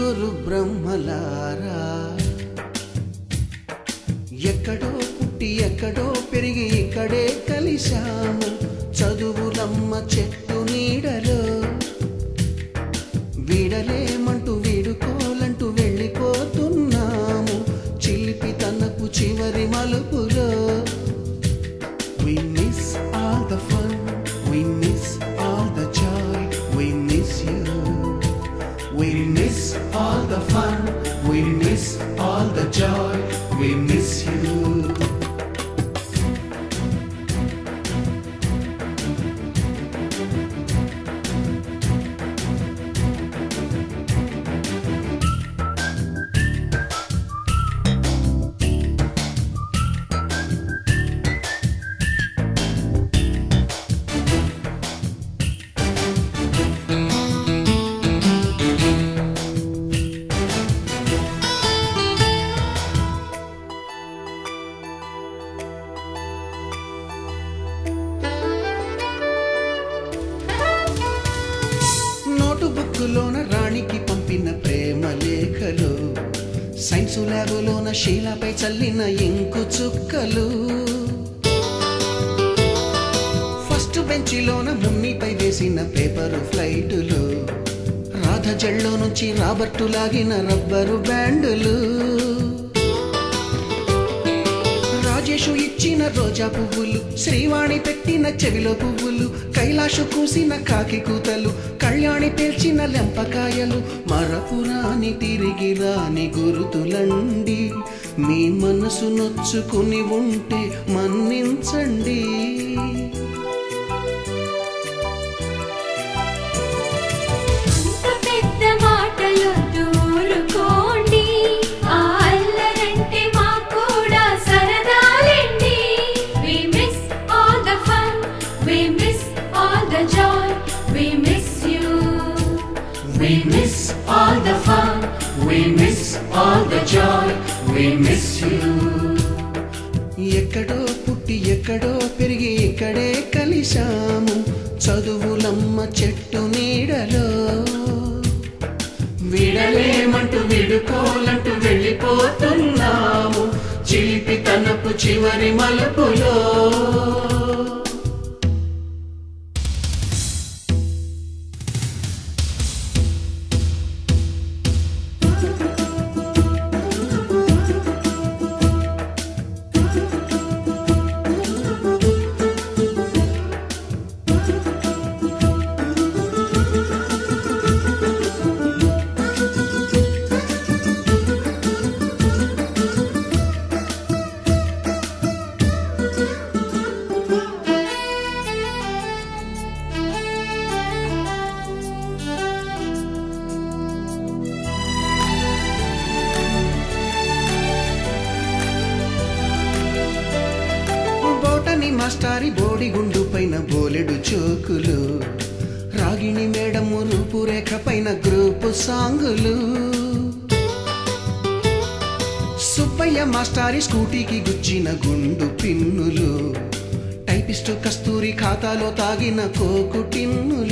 ముగ్గురు బ్రహ్మలారా ఎక్కడో పుట్టి ఎక్కడో పెరిగి ఇక్కడే కలిశాము చదువులమ్మ చెట్టు నీడలో వీడలేమంటూ వీడుకోలంటూ వెళ్ళిపోతున్నాము చిలిపి తనపు చివరి మలుపులో We miss all the fun, we miss all the joy, we miss you. We miss all the fun, we miss all the joy, we miss you. బుక్కులోన రాణికి పంపిన ప్రేమ లేఖలు సైన్స్ ల్యాబులోన శీలాపై చల్లిన ఇంకు చుక్కలు ఫస్ట్ బెంచిలోన మున్నిపై వేసిన పేపరు ఫ్లైటులు రాధ జల్లో నుంచి రాబర్టు లాగిన rubber బ్యాండులు Rajesh ఇచ్చిన రోజా పువ్వులు శ్రీవాణి పెట్టిన చెవిలో పువ్వులు కైలాషు కూసిన కాకి కూతలు కళ్యాణి పేల్చిన లెంపకాయలు మరపురాని తిరిగి రాని గురుతులండి మీ మనసు నొచ్చుకుని ఉంటే మన్నించండి We miss all the fun, we miss all the joy, we miss you. ఎక్కడో పుట్టి ఎక్కడో పెరిగి ఇక్కడే కలిశాము చదువులమ్మ చెట్టు నీడలో వీడలేమంటూ వీడుకోలంటూ వెళ్ళిపోతున్నాము చిలిపి తనపు చివరి మలుపులో మాస్టారి బోడిగుండు పైన బోలెడు చోకులు రాగిణి మేడము రూపురేఖ పైన గ్రూపు సాంగులు సుబ్బయ్య మాస్టారి స్కూటీకి గుచ్చిన గుండు పిన్నులు టైపిస్టు కస్తూరి ఖాతాలో తాగిన కోకు టిన్నులు